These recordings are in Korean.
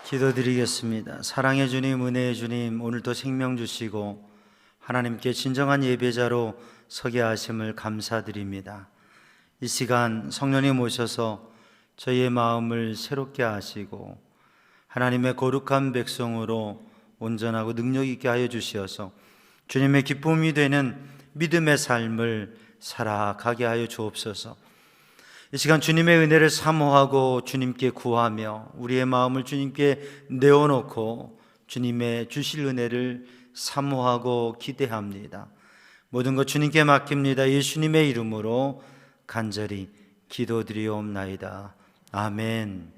기도드리겠습니다. 사랑의 주님, 은혜의 주님, 오늘도 생명 주시고 하나님께 진정한 예배자로 서게 하심을 감사드립니다. 이 시간 성령님 오셔서 저희의 마음을 새롭게 하시고 하나님의 거룩한 백성으로 온전하고 능력 있게 하여 주시어서 주님의 기쁨이 되는 믿음의 삶을 살아가게 하여 주옵소서. 이 시간 주님의 은혜를 사모하고 주님께 구하며 우리의 마음을 주님께 내어놓고 주님의 주실 은혜를 사모하고 기대합니다. 모든 것 주님께 맡깁니다. 예수님의 이름으로 간절히 기도드리옵나이다. 아멘.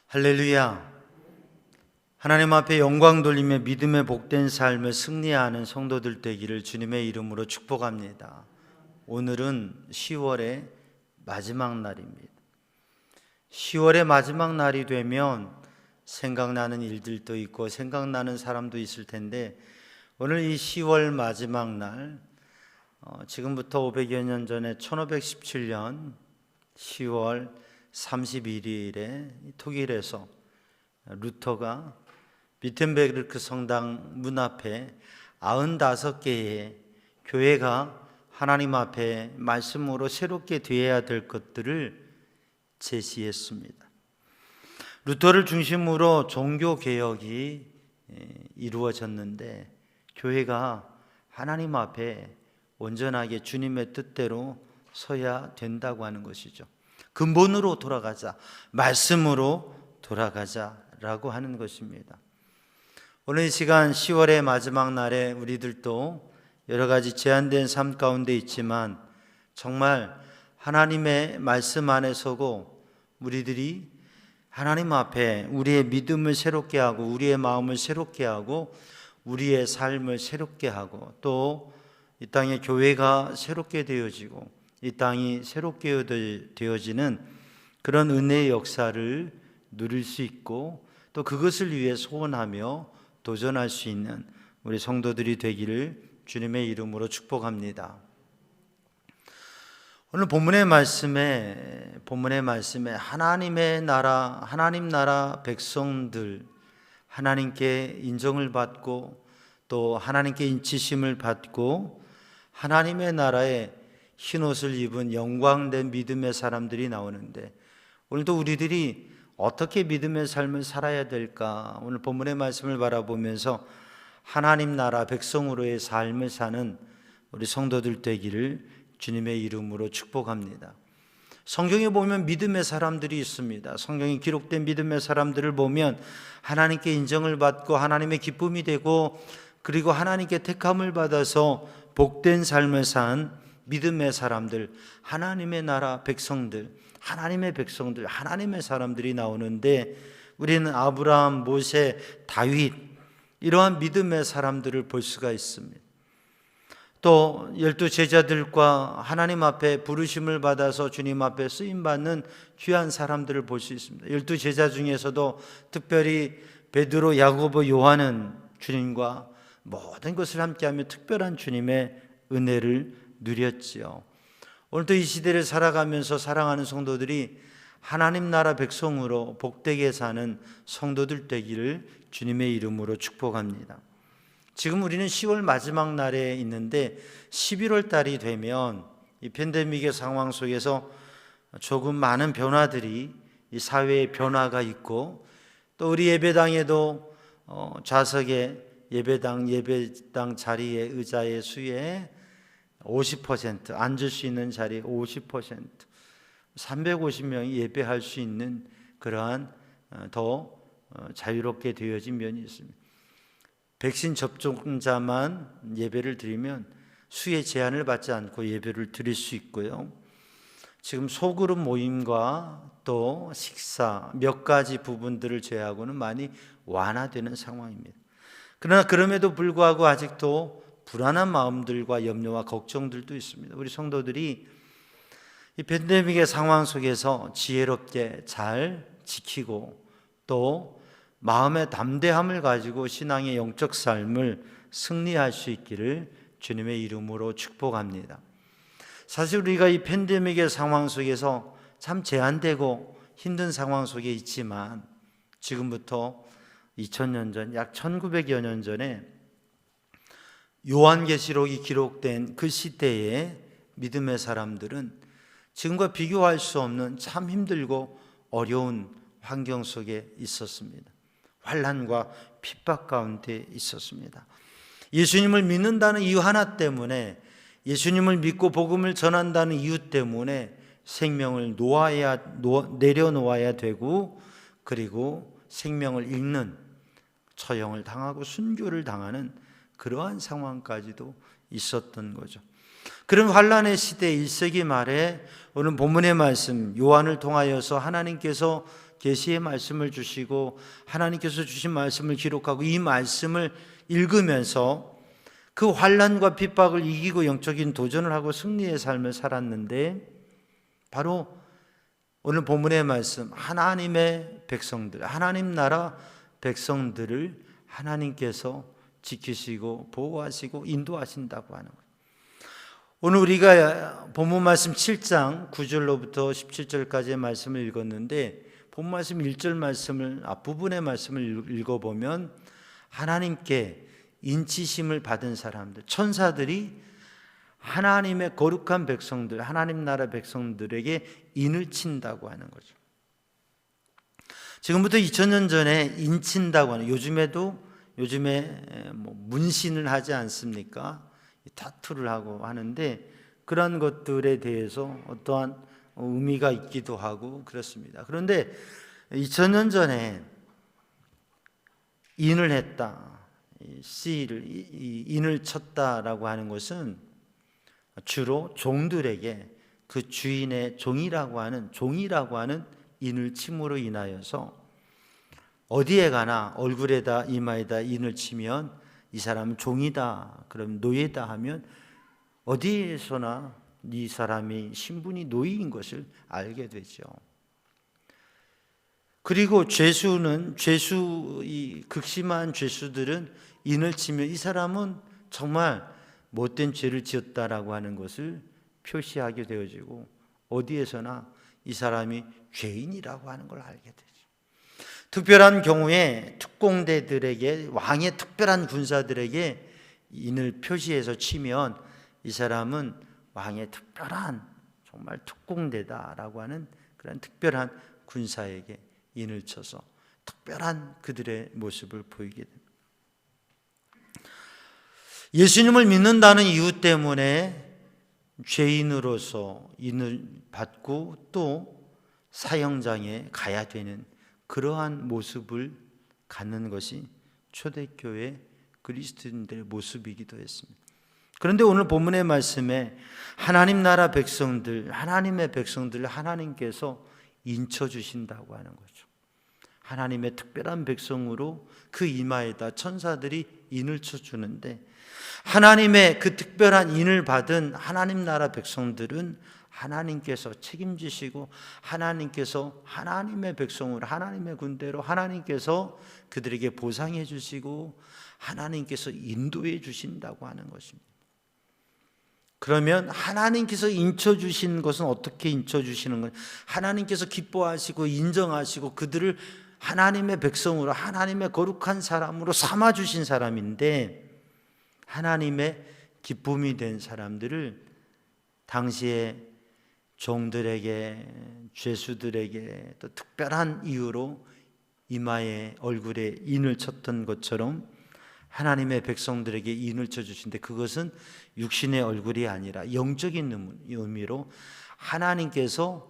할렐루야. 하나님 앞에 영광 돌리며 믿음의 복된 삶을 승리하는 성도들 되기를 주님의 이름으로 축복합니다. 오늘은 10월의 마지막 날입니다. 10월의 마지막 날이 되면 생각나는 일들도 있고 생각나는 사람도 있을 텐데, 오늘 이 10월 마지막 날, 지금부터 500여 년 전에 1517년 10월 31일에 독일에서 루터가 비텐베르크 성당 문 앞에 95개의 교회가 하나님 앞에 말씀으로 새롭게 되어야 될 것들을 제시했습니다. 루터를 중심으로 종교개혁이 이루어졌는데, 교회가 하나님 앞에 온전하게 주님의 뜻대로 서야 된다고 하는 것이죠. 근본으로 돌아가자, 말씀으로 돌아가자라고 하는 것입니다. 오늘 이 시간 10월의 마지막 날에 우리들도 여러 가지 제한된 삶 가운데 있지만 정말 하나님의 말씀 안에 서고 우리들이 하나님 앞에 우리의 믿음을 새롭게 하고 우리의 마음을 새롭게 하고 우리의 삶을 새롭게 하고 또 이 땅의 교회가 새롭게 되어지고 이 땅이 새롭게 되어지는 그런 은혜의 역사를 누릴 수 있고 또 그것을 위해 소원하며 도전할 수 있는 우리 성도들이 되기를 주님의 이름으로 축복합니다. 오늘 본문의 말씀에 하나님의 나라, 하나님 나라 백성들, 하나님께 인정을 받고 또 하나님께 인치심을 받고 하나님의 나라에 흰옷을 입은 영광된 믿음의 사람들이 나오는데, 오늘도 우리들이 어떻게 믿음의 삶을 살아야 될까? 오늘 본문의 말씀을 바라보면서 하나님 나라 백성으로의 삶을 사는 우리 성도들 되기를 주님의 이름으로 축복합니다. 성경에 보면 믿음의 사람들이 있습니다. 성경에 기록된 믿음의 사람들을 보면 하나님께 인정을 받고 하나님의 기쁨이 되고 그리고 하나님께 택함을 받아서 복된 삶을 산 믿음의 사람들, 하나님의 나라 백성들, 하나님의 사람들이 나오는데, 우리는 아브라함, 모세, 다윗 이러한 믿음의 사람들을 볼 수가 있습니다. 또 12 제자들과 하나님 앞에 부르심을 받아서 주님 앞에 쓰임받는 귀한 사람들을 볼 수 있습니다. 12 제자 중에서도 특별히 베드로, 야고보, 요한은 주님과 모든 것을 함께하며 특별한 주님의 은혜를 누렸지요. 오늘도 이 시대를 살아가면서 사랑하는 성도들이 하나님 나라 백성으로 복되게 사는 성도들 되기를 주님의 이름으로 축복합니다. 지금 우리는 10월 마지막 날에 있는데 11월 달이 되면 이 팬데믹의 상황 속에서 조금 많은 변화들이, 이 사회의 변화가 있고 또 우리 예배당에도 좌석에 예배당 자리의 의자의 수에 50%, 앉을 수 있는 자리에 50%, 350명이 예배할 수 있는 그러한 더 자유롭게 되어진 면이 있습니다. 백신 접종자만 예배를 드리면 수의 제한을 받지 않고 예배를 드릴 수 있고요. 지금 소그룹 모임과 또 식사 몇 가지 부분들을 제외하고는 많이 완화되는 상황입니다. 그러나 그럼에도 불구하고 아직도 불안한 마음들과 염려와 걱정들도 있습니다. 우리 성도들이 이 팬데믹의 상황 속에서 지혜롭게 잘 지키고 또 마음의 담대함을 가지고 신앙의 영적 삶을 승리할 수 있기를 주님의 이름으로 축복합니다. 사실 우리가 이 팬데믹의 상황 속에서 참 제한되고 힘든 상황 속에 있지만 지금부터 2000년 전, 약 1900여 년 전에 요한계시록이 기록된 그 시대의 믿음의 사람들은 지금과 비교할 수 없는 참 힘들고 어려운 환경 속에 있었습니다. 환난과 핍박 가운데 있었습니다. 예수님을 믿는다는 이유 하나 때문에, 예수님을 믿고 복음을 전한다는 이유 때문에 생명을 내려놓아야 되고, 그리고 생명을 잃는, 처형을 당하고 순교를 당하는 그러한 상황까지도 있었던 거죠. 그런 환난의 시대 1세기 말에 오늘 본문의 말씀, 요한을 통하여서 하나님께서 계시의 말씀을 주시고 하나님께서 주신 말씀을 기록하고 이 말씀을 읽으면서 그 환난과 핍박을 이기고 영적인 도전을 하고 승리의 삶을 살았는데, 바로 오늘 본문의 말씀, 하나님의 백성들, 하나님 나라 백성들을 하나님께서 지키시고 보호하시고 인도하신다고 하는 거예요. 오늘 우리가 본문 말씀 7장 9절로부터 17절까지의 말씀을 읽었는데, 본문 말씀 1절 말씀을, 앞부분의 말씀을 읽어보면 하나님께 인치심을 받은 사람들, 천사들이 하나님의 거룩한 백성들, 하나님 나라 백성들에게 인을 친다고 하는 거죠. 지금부터 2000년 전에 인친다고 하는, 요즘에 문신을 하지 않습니까? 타투를 하고 하는데, 그런 것들에 대해서 어떠한 의미가 있기도 하고 그렇습니다. 그런데 2000년 전에 인을 했다, 인을 쳤다라고 하는 것은 주로 종들에게 그 주인의 종이라고 하는 인을 침으로 인하여서 어디에 가나 얼굴에다 이마에다 인을 치면 이 사람은 종이다, 그럼 노예다 하면 어디에서나 이 사람이 신분이 노예인 것을 알게 되죠. 그리고 이 극심한 죄수들은 인을 치면 이 사람은 정말 못된 죄를 지었다라고 하는 것을 표시하게 되어지고, 어디에서나 이 사람이 죄인이라고 하는 걸 알게 되죠. 특별한 경우에 특공대들에게, 왕의 특별한 군사들에게 인을 표시해서 치면 이 사람은 왕의 특별한, 정말 특공대다라고 하는 그런 특별한 군사에게 인을 쳐서 특별한 그들의 모습을 보이게 됩니다. 예수님을 믿는다는 이유 때문에 죄인으로서 인을 받고 또 사형장에 가야 되는 그러한 모습을 갖는 것이 초대교회 그리스도인들의 모습이기도 했습니다. 그런데 오늘 본문의 말씀에 하나님 나라 백성들, 하나님의 백성들을 하나님께서 인쳐주신다고 하는 거죠. 하나님의 특별한 백성으로 그 이마에다 천사들이 인을 쳐주는데, 하나님의 그 특별한 인을 받은 하나님 나라 백성들은 하나님께서 책임지시고, 하나님께서 하나님의 백성으로, 하나님의 군대로 하나님께서 그들에게 보상해 주시고 하나님께서 인도해 주신다고 하는 것입니다. 그러면 하나님께서 인쳐주신 것은 어떻게 인쳐주시는 거예요? 하나님께서 기뻐하시고 인정하시고 그들을 하나님의 백성으로, 하나님의 거룩한 사람으로 삼아주신 사람인데, 하나님의 기쁨이 된 사람들을 당시에 종들에게, 죄수들에게 또 특별한 이유로 이마에, 얼굴에 인을 쳤던 것처럼 하나님의 백성들에게 인을 쳐주신데, 그것은 육신의 얼굴이 아니라 영적인 의미로 하나님께서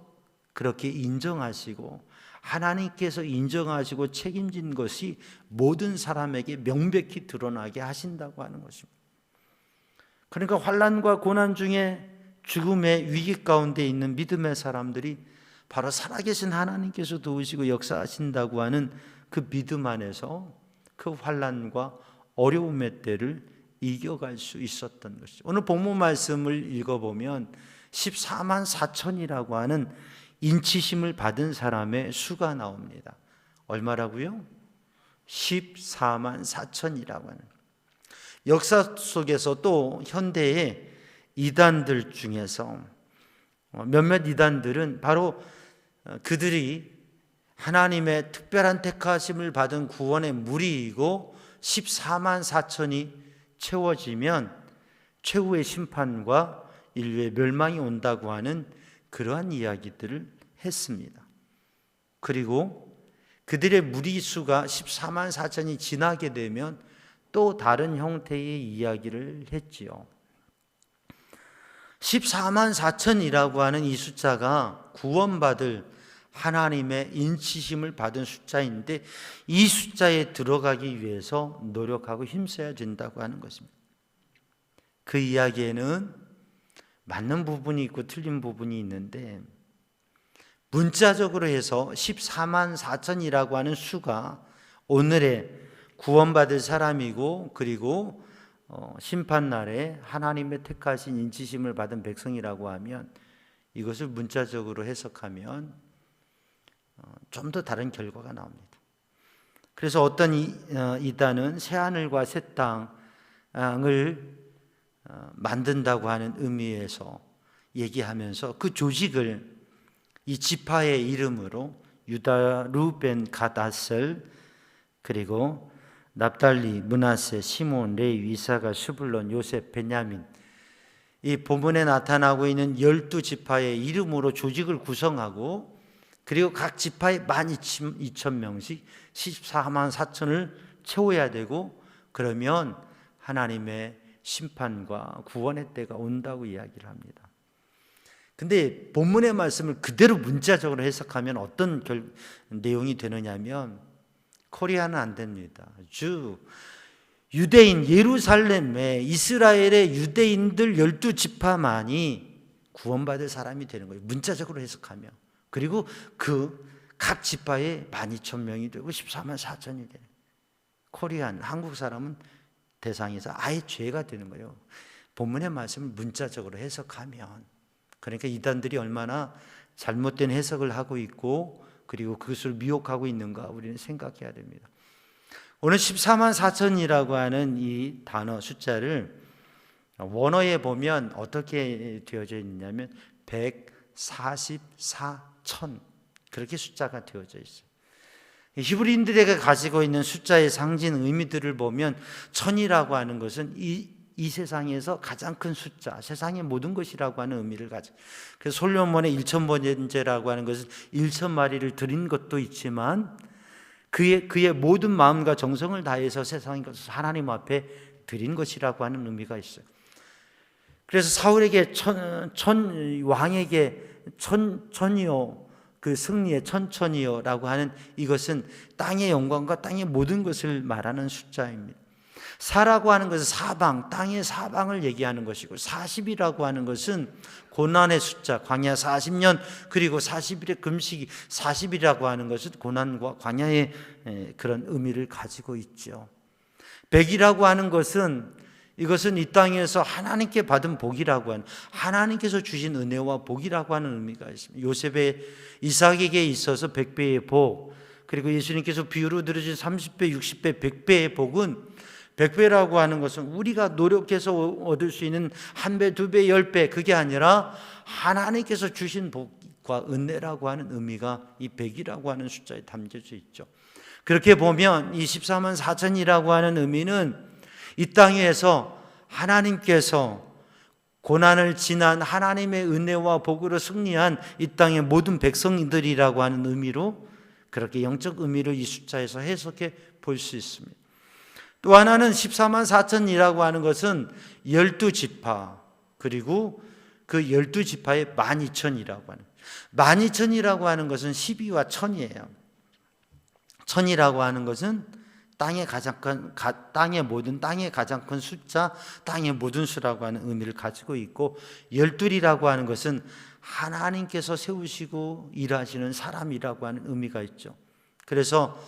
그렇게 인정하시고, 하나님께서 인정하시고 책임진 것이 모든 사람에게 명백히 드러나게 하신다고 하는 것입니다. 그러니까 환난과 고난 중에 죽음의 위기 가운데 있는 믿음의 사람들이 바로 살아계신 하나님께서 도우시고 역사하신다고 하는 그 믿음 안에서 그 환난과 어려움의 때를 이겨갈 수 있었던 것이죠. 오늘 본문 말씀을 읽어보면 14만 4천이라고 하는 인치심을 받은 사람의 수가 나옵니다. 얼마라고요? 14만 4천이라고 하는. 역사 속에서 또 현대의 이단들 중에서 몇몇 이단들은 바로 그들이 하나님의 특별한 택하심을 받은 구원의 무리이고 14만 4천이 채워지면 최후의 심판과 인류의 멸망이 온다고 하는 그러한 이야기들을 했습니다. 그리고 그들의 무리수가 14만 4천이 지나게 되면 또 다른 형태의 이야기를 했지요. 14만 4천이라고 하는 이 숫자가 구원받을 하나님의 인치심을 받은 숫자인데 이 숫자에 들어가기 위해서 노력하고 힘써야 된다고 하는 것입니다. 그 이야기에는 맞는 부분이 있고 틀린 부분이 있는데 문자적으로 해서 14만 4천이라고 하는 수가 오늘의 구원받을 사람이고 그리고 심판날에 하나님의 택하신 인치심을 받은 백성이라고 하면 이것을 문자적으로 해석하면 좀 더 다른 결과가 나옵니다. 그래서 어떤 이단은 새하늘과 새 땅을 만든다고 하는 의미에서 얘기하면서 그 조직을 이 지파의 이름으로 유다, 루벤, 갓, 아셀 그리고 납달리, 므낫세, 시몬, 레위, 이사가, 스불론, 요셉, 베냐민 이 본문에 나타나고 있는 12지파의 이름으로 조직을 구성하고 그리고 각 지파에 12,000명씩 14만 4천을 채워야 되고 그러면 하나님의 심판과 구원의 때가 온다고 이야기를 합니다. 근데 본문의 말씀을 그대로 문자적으로 해석하면 어떤 내용이 되느냐면 코리아는 안 됩니다. 유대인 예루살렘의 이스라엘의 유대인들 12지파만이 구원받을 사람이 되는 거예요. 문자적으로 해석하면. 그리고 그 각 지파에 12,000명이 되고 14만 4천이 돼요. 코리안, 한국 사람은 대상에서 아예 죄가 되는 거예요. 본문의 말씀을 문자적으로 해석하면. 그러니까 이단들이 얼마나 잘못된 해석을 하고 있고 그리고 그것을 미혹하고 있는가 우리는 생각해야 됩니다. 오늘 14만 4천이라고 하는 이 단어 숫자를 원어에 보면 어떻게 되어져 있냐면 144천 그렇게 숫자가 되어져 있어요. 히브리인들에게 가지고 있는 숫자의 상징 의미들을 보면 천이라고 하는 것은 이 세상에서 가장 큰 숫자, 세상의 모든 것이라고 하는 의미를 가지고 그래서 솔로몬의 1,000번제라고 하는 것은 1,000마리를 드린 것도 있지만 그의 모든 마음과 정성을 다해서 세상의 것을 하나님 앞에 드린 것이라고 하는 의미가 있어요. 그래서 사울에게 왕에게 천이요 그 승리의 천천이요라고 하는 이것은 땅의 영광과 땅의 모든 것을 말하는 숫자입니다. 사라고 하는 것은 사방, 땅의 사방을 얘기하는 것이고 40이라고 하는 것은 고난의 숫자, 광야 40년 그리고 40일의 금식이 40이라고 하는 것은 고난과 광야의 그런 의미를 가지고 있죠. 100이라고 하는 것은 이것은 이 땅에서 하나님께 받은 복이라고 하는 하나님께서 주신 은혜와 복이라고 하는 의미가 있습니다. 요셉의 이삭에게 있어서 100배의 복 그리고 예수님께서 비유로 들으신 30배, 60배, 100배의 복은 100배라고 하는 것은 우리가 노력해서 얻을 수 있는 1배, 2배, 10배 그게 아니라 하나님께서 주신 복과 은혜라고 하는 의미가 이 100이라고 하는 숫자에 담겨져 있죠. 그렇게 보면 이 14만 4천이라고 하는 의미는 이 땅에서 하나님께서 고난을 지난 하나님의 은혜와 복으로 승리한 이 땅의 모든 백성들이라고 하는 의미로 그렇게 영적 의미를 이 숫자에서 해석해 볼 수 있습니다. 또 하나는 14만 4천이라고 하는 것은 12지파 그리고 그 12지파의 12,000이라고 하는 12,000이라고 하는 것은 12와 1000이에요. 1000이라고 하는 것은 땅의 가장 큰 땅의 가장 큰 숫자, 땅의 모든 수라고 하는 의미를 가지고 있고 12이라고 하는 것은 하나님께서 세우시고 일하시는 사람이라고 하는 의미가 있죠. 그래서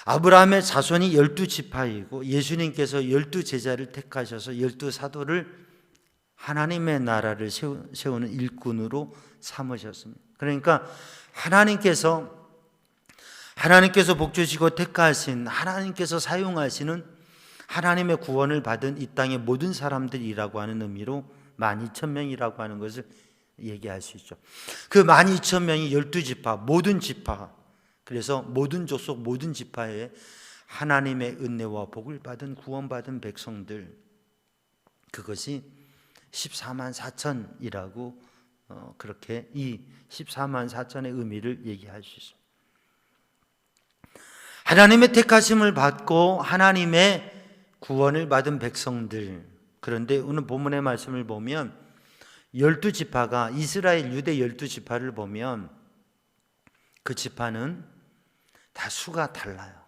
아브라함의 자손이 12지파이고 예수님께서 12제자를 택하셔서 12사도를 하나님의 나라를 세우는 일꾼으로 삼으셨습니다. 그러니까 하나님께서 복 주시고 택하신 하나님께서 사용하시는 하나님의 구원을 받은 이 땅의 모든 사람들이라고 하는 의미로 12,000명이라고 하는 것을 얘기할 수 있죠. 그 12,000명이 12지파, 모든 지파, 그래서 모든 족속, 모든 지파에 하나님의 은혜와 복을 받은 구원받은 백성들, 그것이 14만 4천이라고 그렇게 이 14만 4천의 의미를 얘기할 수 있습니다. 하나님의 택하심을 받고 하나님의 구원을 받은 백성들, 그런데 오늘 본문의 말씀을 보면 12지파가 이스라엘 유대 12지파를 보면 그 지파는 다 수가 달라요.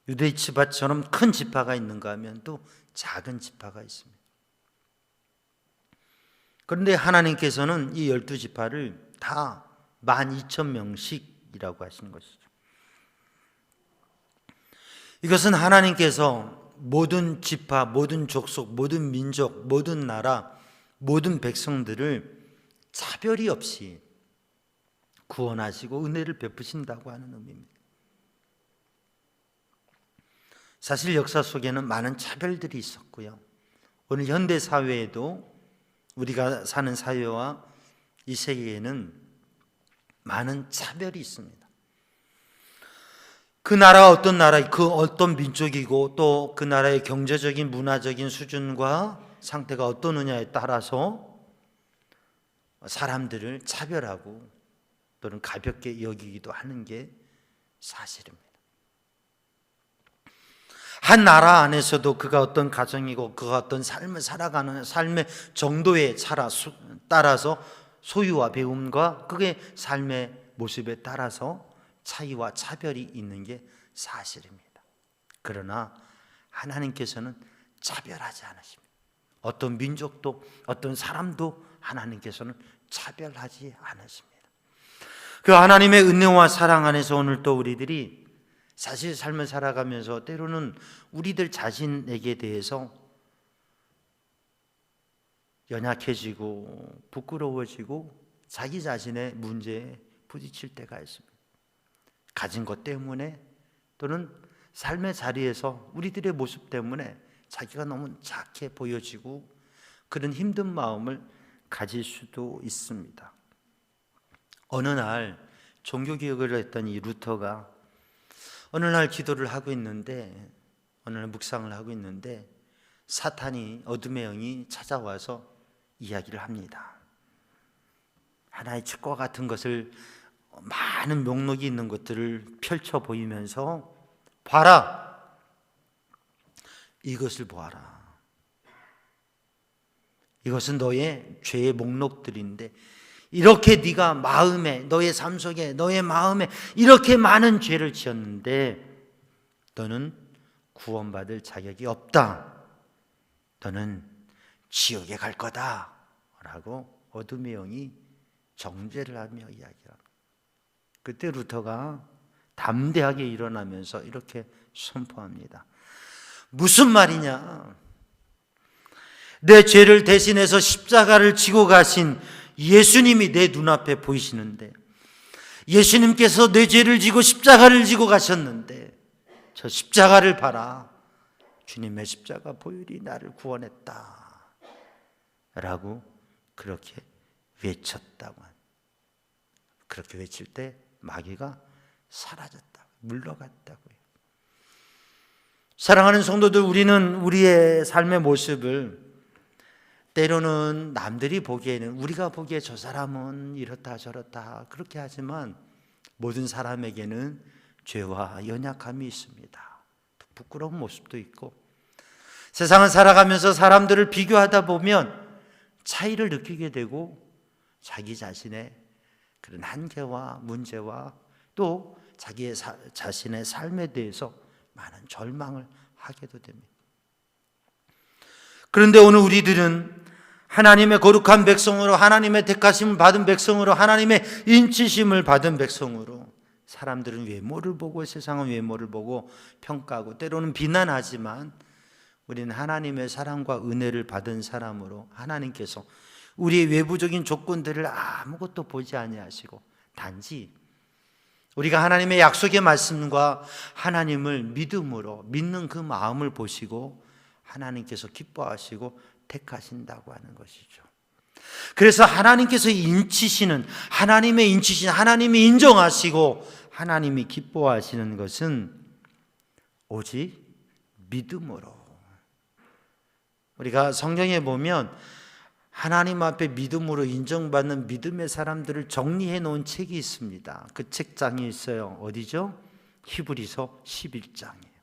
유대 지파처럼 큰 지파가 있는가 하면 또 작은 지파가 있습니다. 그런데 하나님께서는 이 12지파를 다 12,000명씩이라고 하신 것이죠. 이것은 하나님께서 모든 지파, 모든 족속, 모든 민족, 모든 나라, 모든 백성들을 차별이 없이 구원하시고 은혜를 베푸신다고 하는 의미입니다. 사실 역사 속에는 많은 차별들이 있었고요. 오늘 현대 사회에도 우리가 사는 사회와 이 세계에는 많은 차별이 있습니다. 그 나라가 어떤 나라, 그 어떤 민족이고 또 그 나라의 경제적인 문화적인 수준과 상태가 어떠느냐에 따라서 사람들을 차별하고 또는 가볍게 여기기도 하는 게 사실입니다. 한 나라 안에서도 그가 어떤 가정이고 그가 어떤 삶을 살아가는 삶의 정도에 따라서 소유와 배움과 그의 삶의 모습에 따라서 차이와 차별이 있는 게 사실입니다. 그러나 하나님께서는 차별하지 않으십니다. 어떤 민족도 어떤 사람도 하나님께서는 차별하지 않으십니다. 그 하나님의 은혜와 사랑 안에서 오늘 또 우리들이 사실 삶을 살아가면서 때로는 우리들 자신에게 대해서 연약해지고 부끄러워지고 자기 자신의 문제에 부딪힐 때가 있습니다. 가진 것 때문에 또는 삶의 자리에서 우리들의 모습 때문에 자기가 너무 작게 보여지고 그런 힘든 마음을 가질 수도 있습니다. 어느 날 종교개혁을 했던 이 루터가 어느 날 기도를 하고 있는데, 어느 날 묵상을 하고 있는데 사탄이, 어둠의 영이 찾아와서 이야기를 합니다. 하나의 책과 같은 것을, 많은 목록이 있는 것들을 펼쳐 보이면서 봐라, 이것을 보아라. 이것은 너의 죄의 목록들인데 이렇게 네가 마음에, 너의 삶 속에, 너의 마음에 이렇게 많은 죄를 지었는데 너는 구원받을 자격이 없다. 너는 지옥에 갈 거다 라고 어둠의 영이 정죄를 하며 이야기합니다. 그때 루터가 담대하게 일어나면서 이렇게 선포합니다. 무슨 말이냐? 내 죄를 대신해서 십자가를 지고 가신 예수님이 내 눈앞에 보이시는데, 예수님께서 내 죄를 지고 십자가를 지고 가셨는데 저 십자가를 봐라. 주님의 십자가 보혈이 나를 구원했다 라고 그렇게 외쳤다고. 그렇게 외칠 때 마귀가 사라졌다, 물러갔다고요. 사랑하는 성도들, 우리는 우리의 삶의 모습을 때로는 남들이 보기에는, 우리가 보기에 저 사람은 이렇다 저렇다 그렇게 하지만 모든 사람에게는 죄와 연약함이 있습니다. 부끄러운 모습도 있고, 세상을 살아가면서 사람들을 비교하다 보면 차이를 느끼게 되고 자기 자신의 그런 한계와 문제와 또 자기의 자신의 삶에 대해서 많은 절망을 하게도 됩니다. 그런데 오늘 우리들은 하나님의 거룩한 백성으로, 하나님의 택하심을 받은 백성으로, 하나님의 인치심을 받은 백성으로, 사람들은 외모를 보고, 세상은 외모를 보고 평가하고 때로는 비난하지만 우리는 하나님의 사랑과 은혜를 받은 사람으로 하나님께서 우리의 외부적인 조건들을 아무것도 보지 아니하시고 단지 우리가 하나님의 약속의 말씀과 하나님을 믿음으로 믿는 그 마음을 보시고 하나님께서 기뻐하시고 택하신다고 하는 것이죠. 그래서 하나님께서 인치시는, 하나님의 인치시는, 하나님이 인정하시고 하나님이 기뻐하시는 것은 오직 믿음으로. 우리가 성경에 보면 하나님 앞에 믿음으로 인정받는 믿음의 사람들을 정리해 놓은 책이 있습니다. 그 책장이 있어요. 어디죠? 히브리서 11장이에요.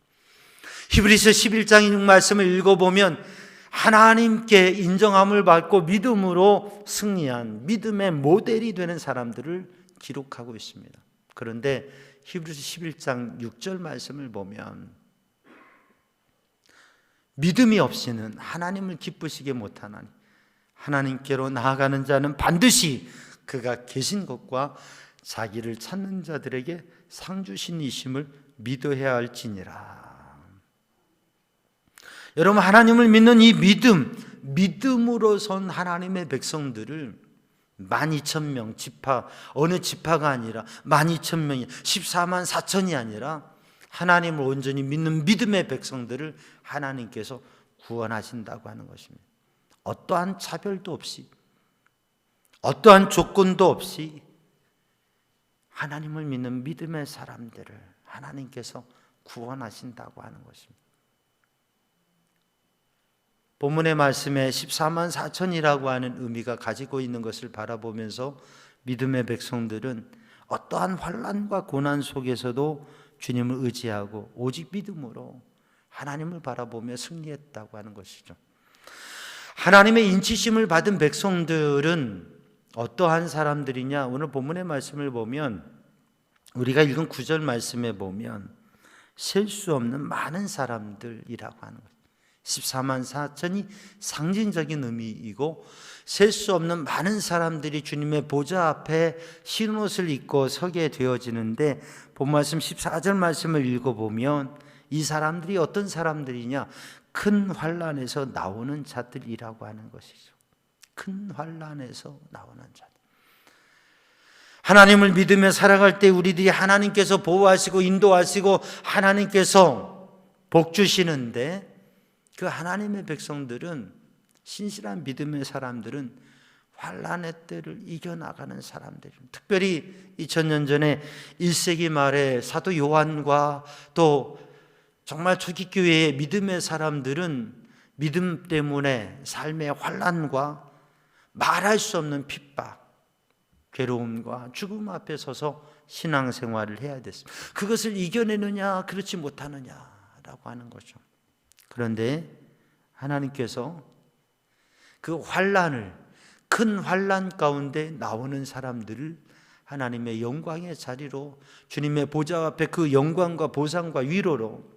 히브리서 11장 6 말씀을 읽어보면 하나님께 인정함을 받고 믿음으로 승리한 믿음의 모델이 되는 사람들을 기록하고 있습니다. 그런데 히브리서 11장 6절 말씀을 보면 믿음이 없이는 하나님을 기쁘시게 못하나니 하나님께로 나아가는 자는 반드시 그가 계신 것과 자기를 찾는 자들에게 상 주신 이심을 믿어야 할지니라. 여러분, 하나님을 믿는 이 믿음으로 선 하나님의 백성들을 12,000명 지파, 어느 지파가 아니라 12,000명이 14만 4천이 아니라 하나님을 온전히 믿는 믿음의 백성들을 하나님께서 구원하신다고 하는 것입니다. 어떠한 차별도 없이, 어떠한 조건도 없이 하나님을 믿는 믿음의 사람들을 하나님께서 구원하신다고 하는 것입니다. 본문의 말씀에 14만 4천이라고 하는 의미가 가지고 있는 것을 바라보면서 믿음의 백성들은 어떠한 환난과 고난 속에서도 주님을 의지하고 오직 믿음으로 하나님을 바라보며 승리했다고 하는 것이죠. 하나님의 인치심을 받은 백성들은 어떠한 사람들이냐? 오늘 본문의 말씀을 보면 우리가 읽은 9절 말씀에 보면 셀 수 없는 많은 사람들이라고 하는 거예요. 14만 4천이 상징적인 의미이고 셀 수 없는 많은 사람들이 주님의 보좌 앞에 흰 옷을 입고 서게 되어지는데 본 말씀 14절 말씀을 읽어보면 이 사람들이 어떤 사람들이냐? 큰 환난에서 나오는 자들이라고 하는 것이죠. 큰 환난에서 나오는 자들. 하나님을 믿으며 살아갈 때 우리들이 하나님께서 보호하시고 인도하시고 하나님께서 복 주시는데 그 하나님의 백성들은, 신실한 믿음의 사람들은 환난의 때를 이겨나가는 사람들입니다. 특별히 2000년 전에 1세기 말에 사도 요한과 또 정말 초기 교회의 믿음의 사람들은 믿음 때문에 삶의 환난과 말할 수 없는 핍박, 괴로움과 죽음 앞에 서서 신앙생활을 해야 됐습니다. 그것을 이겨내느냐 그렇지 못하느냐라고 하는 거죠. 그런데 하나님께서 그 환난을, 큰 환난 가운데 나오는 사람들을 하나님의 영광의 자리로, 주님의 보좌 앞에 그 영광과 보상과 위로로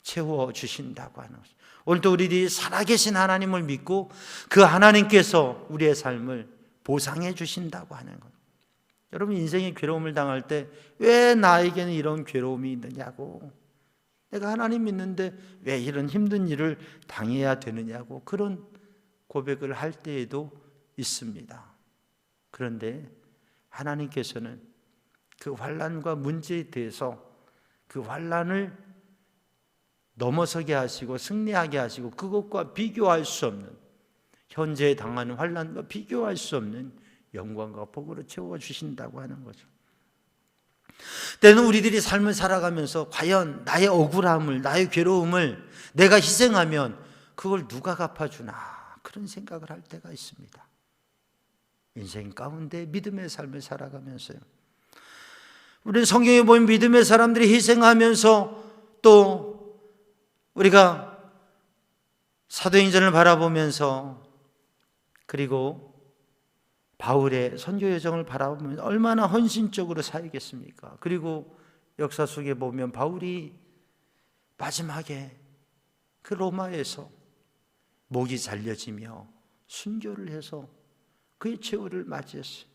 채워주신다고 하는 것입니다. 오늘도 우리들이 살아계신 하나님을 믿고 그 하나님께서 우리의 삶을 보상해 주신다고 하는 것. 여러분, 인생의 괴로움을 당할 때 왜 나에게는 이런 괴로움이 있느냐고, 내가 하나님 믿는데 왜 이런 힘든 일을 당해야 되느냐고 그런 고백을 할 때에도 있습니다. 그런데 하나님께서는 그 환난과 문제에 대해서 그 환난을 넘어서게 하시고 승리하게 하시고 그것과 비교할 수 없는, 현재 당하는 환난과 비교할 수 없는 영광과 복으로 채워주신다고 하는 거죠. 때는 우리들이 삶을 살아가면서 과연 나의 억울함을, 나의 괴로움을 내가 희생하면 그걸 누가 갚아주나 그런 생각을 할 때가 있습니다. 인생 가운데 믿음의 삶을 살아가면서요. 우리는 성경에 보면 믿음의 사람들이 희생하면서 또 우리가 사도행전을 바라보면서 그리고 바울의 선교 여정을 바라보면 얼마나 헌신적으로 사역했습니까? 그리고 역사 속에 보면 바울이 마지막에 그 로마에서 목이 잘려지며 순교를 해서 그의 최후를 맞이했어요.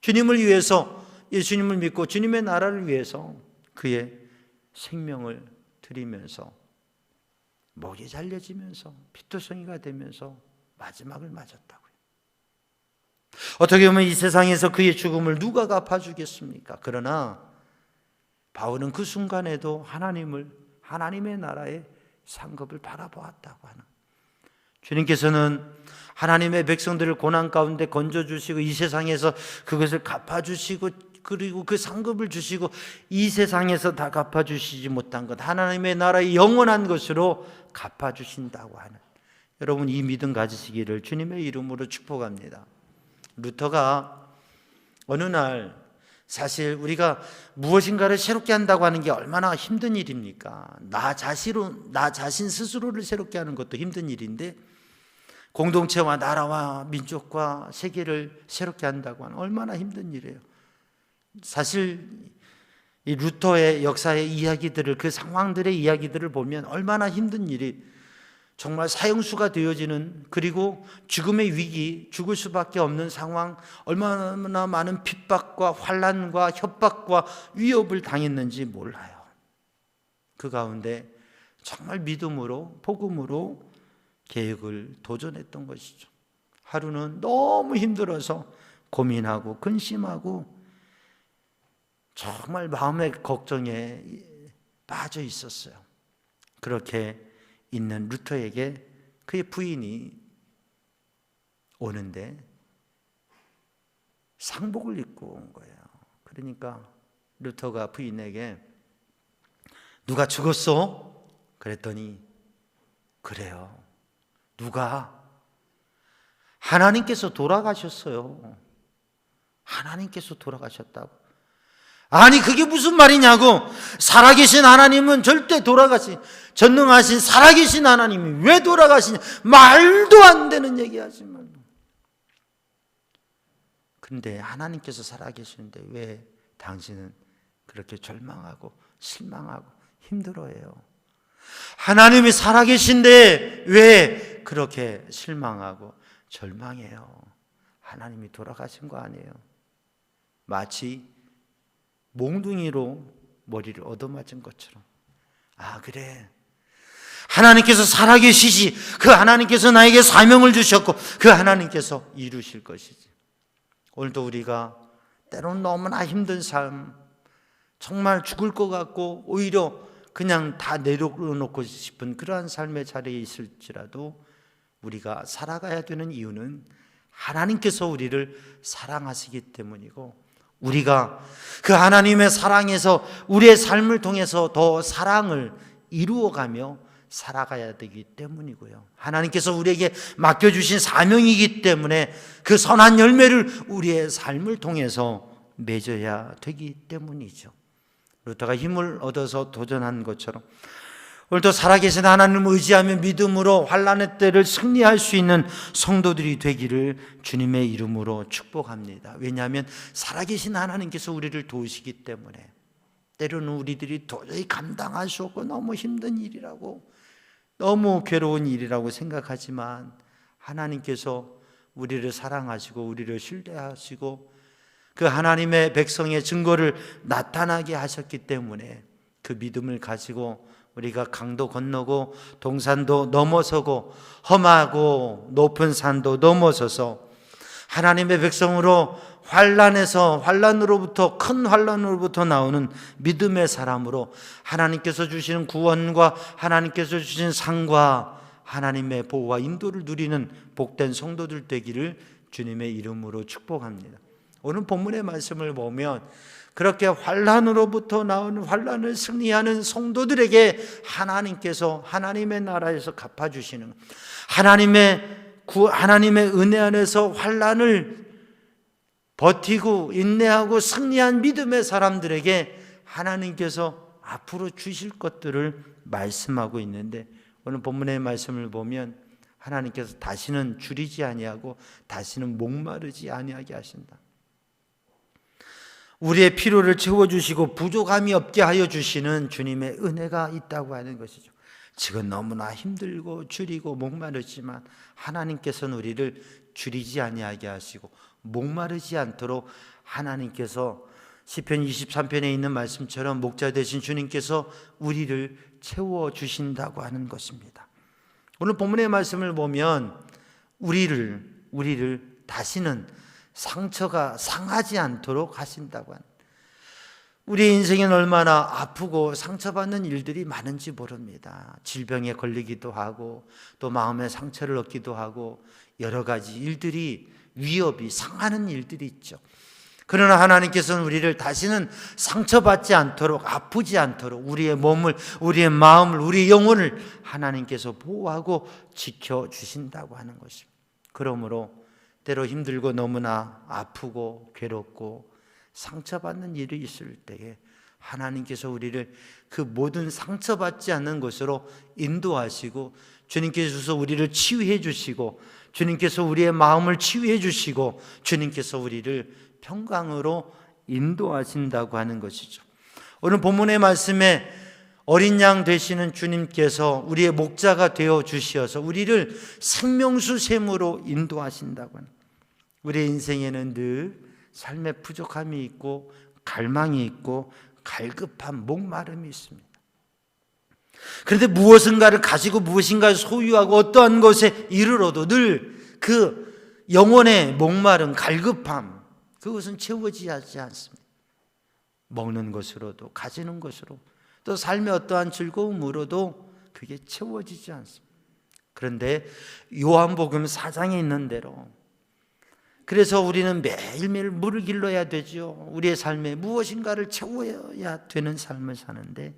주님을 위해서, 예수님을 믿고 주님의 나라를 위해서 그의 생명을 드리면서 목이 잘려지면서 피투성이가 되면서 마지막을 맞았다고요. 어떻게 보면 이 세상에서 그의 죽음을 누가 갚아주겠습니까? 그러나 바울은 그 순간에도 하나님을, 하나님의 나라의 상급을 바라보았다고 하는, 주님께서는 하나님의 백성들을 고난 가운데 건져주시고 이 세상에서 그것을 갚아주시고 그리고 그 상급을 주시고 이 세상에서 다 갚아주시지 못한 것 하나님의 나라의 영원한 것으로 갚아주신다고 하는, 여러분 이 믿음 가지시기를 주님의 이름으로 축복합니다. 루터가 어느 날, 사실 우리가 무엇인가를 새롭게 한다고 하는 게 얼마나 힘든 일입니까? 나 자신 스스로를 새롭게 하는 것도 힘든 일인데 공동체와 나라와 민족과 세계를 새롭게 한다고 하는 얼마나 힘든 일이에요. 사실 이 루터의 역사의 이야기들을, 그 상황들의 이야기들을 보면 얼마나 힘든 일이, 정말 사형수가 되어지는, 그리고 죽음의 위기, 죽을 수밖에 없는 상황, 얼마나 많은 핍박과 환난과 협박과 위협을 당했는지 몰라요. 그 가운데 정말 믿음으로, 복음으로 계획을 도전했던 것이죠. 하루는 너무 힘들어서 고민하고 근심하고 정말 마음의 걱정에 빠져 있었어요. 그렇게 있는 루터에게 그의 부인이 오는데 상복을 입고 온 거예요. 그러니까 루터가 부인에게 누가 죽었어? 그랬더니 그래요. 누가? 하나님께서 돌아가셨어요. 하나님께서 돌아가셨다고. 아니 그게 무슨 말이냐고. 살아계신 하나님은 절대 전능하신 살아계신 하나님이 왜 돌아가시냐. 말도 안 되는 얘기하지 말고. 근데 하나님께서 살아계시는데 왜 당신은 그렇게 절망하고 실망하고 힘들어해요? 하나님이 살아계신데 왜 그렇게 실망하고 절망해요? 하나님이 돌아가신 거 아니에요. 마치 몽둥이로 머리를 얻어맞은 것처럼. 아 그래, 하나님께서 살아계시지. 그 하나님께서 나에게 사명을 주셨고 그 하나님께서 이루실 것이지. 오늘도 우리가 때로는 너무나 힘든 삶, 정말 죽을 것 같고 오히려 그냥 다 내려놓고 싶은 그러한 삶의 자리에 있을지라도 우리가 살아가야 되는 이유는 하나님께서 우리를 사랑하시기 때문이고, 우리가 그 하나님의 사랑에서 우리의 삶을 통해서 더 사랑을 이루어가며 살아가야 되기 때문이고요. 하나님께서 우리에게 맡겨주신 사명이기 때문에 그 선한 열매를 우리의 삶을 통해서 맺어야 되기 때문이죠. 루터가 힘을 얻어서 도전한 것처럼 오늘도 살아계신 하나님을 의지하며 믿음으로 환난의 때를 승리할 수 있는 성도들이 되기를 주님의 이름으로 축복합니다. 왜냐하면 살아계신 하나님께서 우리를 도우시기 때문에. 때로는 우리들이 도저히 감당할 수 없고 너무 힘든 일이라고, 너무 괴로운 일이라고 생각하지만 하나님께서 우리를 사랑하시고 우리를 신뢰하시고 그 하나님의 백성의 증거를 나타나게 하셨기 때문에 그 믿음을 가지고 우리가 강도 건너고 동산도 넘어서고 험하고 높은 산도 넘어서서 하나님의 백성으로 환난으로부터, 큰 환난으로부터 나오는 믿음의 사람으로 하나님께서 주시는 구원과 하나님께서 주신 상과 하나님의 보호와 인도를 누리는 복된 성도들 되기를 주님의 이름으로 축복합니다. 오늘 본문의 말씀을 보면 그렇게 환난으로부터 나오는 환난을 승리하는 성도들에게 하나님께서 하나님의 나라에서 갚아주시는, 하나님의 은혜 안에서 환난을 버티고 인내하고 승리한 믿음의 사람들에게 하나님께서 앞으로 주실 것들을 말씀하고 있는데, 오늘 본문의 말씀을 보면 하나님께서 다시는 줄이지 아니하고 다시는 목마르지 아니하게 하신다. 우리의 필요를 채워주시고 부족함이 없게 하여 주시는 주님의 은혜가 있다고 하는 것이죠. 지금 너무나 힘들고 줄이고 목마르지만 하나님께서는 우리를 줄이지 아니하게 하시고 목마르지 않도록 하나님께서 시편 23편에 있는 말씀처럼 목자 되신 주님께서 우리를 채워주신다고 하는 것입니다. 오늘 본문의 말씀을 보면 우리를 다시는 상처가 상하지 않도록 하신다고 하는, 우리 인생엔 얼마나 아프고 상처받는 일들이 많은지 모릅니다. 질병에 걸리기도 하고 또 마음의 상처를 얻기도 하고 여러 가지 일들이 위협이 상하는 일들이 있죠. 그러나 하나님께서는 우리를 다시는 상처받지 않도록, 아프지 않도록 우리의 몸을, 우리의 마음을, 우리의 영혼을 하나님께서 보호하고 지켜주신다고 하는 것입니다. 그러므로 때로 힘들고 너무나 아프고 괴롭고 상처받는 일이 있을 때에 하나님께서 우리를 그 모든 상처받지 않는 것으로 인도하시고 주님께서 우리를 치유해 주시고 주님께서 우리의 마음을 치유해 주시고 주님께서 우리를 평강으로 인도하신다고 하는 것이죠. 오늘 본문의 말씀에 어린 양 되시는 주님께서 우리의 목자가 되어 주시어서 우리를 생명수 샘으로 인도하신다고 하는, 우리의 인생에는 늘 삶의 부족함이 있고 갈망이 있고 갈급함, 목마름이 있습니다. 그런데 무엇인가를 가지고 무엇인가를 소유하고 어떠한 것에 이르러도 늘 그 영혼의 목마름, 갈급함, 그것은 채워지지 않습니다. 먹는 것으로도, 가지는 것으로, 또 삶의 어떠한 즐거움으로도 그게 채워지지 않습니다. 그런데 요한복음 4장에 있는 대로, 그래서 우리는 매일매일 물을 길러야 되죠. 우리의 삶에 무엇인가를 채워야 되는 삶을 사는데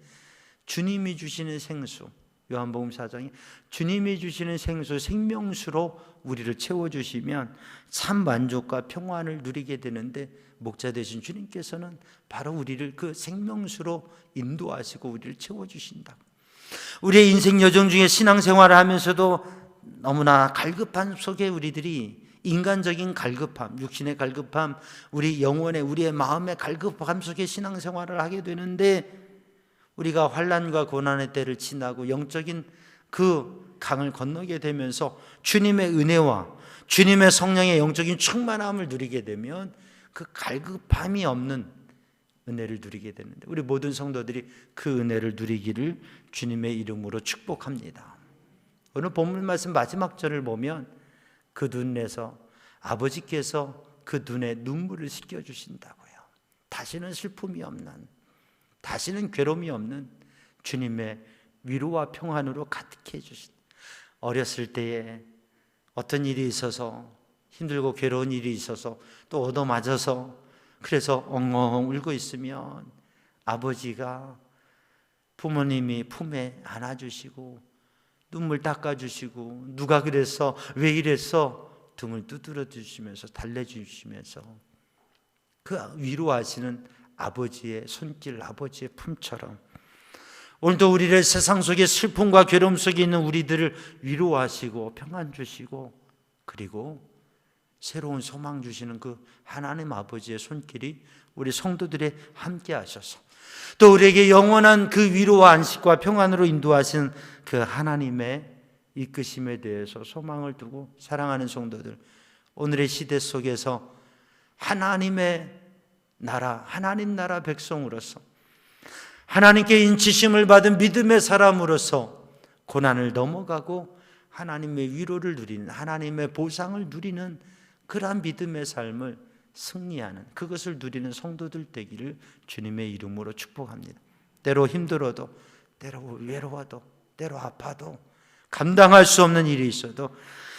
주님이 주시는 생수, 요한복음 4장에 주님이 주시는 생수, 생명수로 우리를 채워주시면 참 만족과 평안을 누리게 되는데, 목자 되신 주님께서는 바로 우리를 그 생명수로 인도하시고 우리를 채워주신다. 우리의 인생 여정 중에 신앙생활을 하면서도 너무나 갈급한 속에 우리들이 인간적인 갈급함, 육신의 갈급함, 우리 영혼의, 우리의 마음의 갈급함 속에 신앙생활을 하게 되는데, 우리가 환난과 고난의 때를 지나고 영적인 그 강을 건너게 되면서 주님의 은혜와 주님의 성령의 영적인 충만함을 누리게 되면 그 갈급함이 없는 은혜를 누리게 되는데, 우리 모든 성도들이 그 은혜를 누리기를 주님의 이름으로 축복합니다. 오늘 본문 말씀 마지막 절을 보면 그 눈에서 아버지께서 그 눈에 눈물을 씻겨주신다고요. 다시는 슬픔이 없는, 다시는 괴로움이 없는 주님의 위로와 평안으로 가득해 주신, 어렸을 때에 어떤 일이 있어서 힘들고 괴로운 일이 있어서 또 얻어맞아서 그래서 엉엉 울고 있으면 아버지가, 부모님이 품에 안아주시고 눈물 닦아주시고 누가 그랬어, 왜 이랬어 등을 두드려 주시면서 달래주시면서 그 위로하시는 아버지의 손길, 아버지의 품처럼 오늘도 우리를 세상 속에 슬픔과 괴로움 속에 있는 우리들을 위로하시고 평안 주시고 그리고 새로운 소망 주시는 그 하나님 아버지의 손길이 우리 성도들에 함께 하셔서 또 우리에게 영원한 그 위로와 안식과 평안으로 인도하시는 그 하나님의 이끄심에 대해서 소망을 두고 사랑하는 성도들, 오늘의 시대 속에서 하나님의 나라, 하나님 나라 백성으로서 하나님께 인치심을 받은 믿음의 사람으로서 고난을 넘어가고 하나님의 위로를 누리는, 하나님의 보상을 누리는 그러한 믿음의 삶을 승리하는, 그것을 누리는 성도들 되기를 주님의 이름으로 축복합니다. 때로 힘들어도, 때로 외로워도, 때로 아파도, 감당할 수 없는 일이 있어도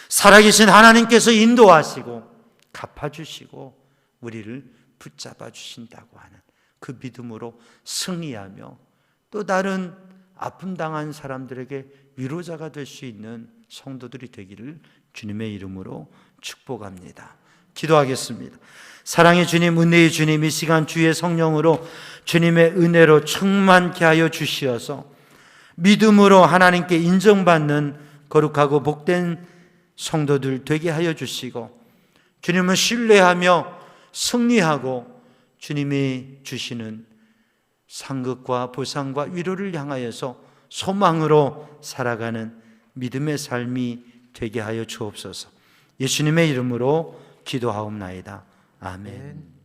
살아계신 하나님께서 인도하시고 갚아주시고 우리를 붙잡아 주신다고 하는 그 믿음으로 승리하며 또 다른 아픔 당한 사람들에게 위로자가 될 수 있는 성도들이 되기를 주님의 이름으로 축복합니다. 기도하겠습니다. 사랑의 주님, 은혜의 주님, 이 시간 주의 성령으로 주님의 은혜로 충만케 하여 주시어서 믿음으로 하나님께 인정받는 거룩하고 복된 성도들 되게 하여 주시고 주님을 신뢰하며 승리하고 주님이 주시는 상급과 보상과 위로를 향하여서 소망으로 살아가는 믿음의 삶이 되게 하여 주옵소서. 예수님의 이름으로 기도하옵나이다. 아멘.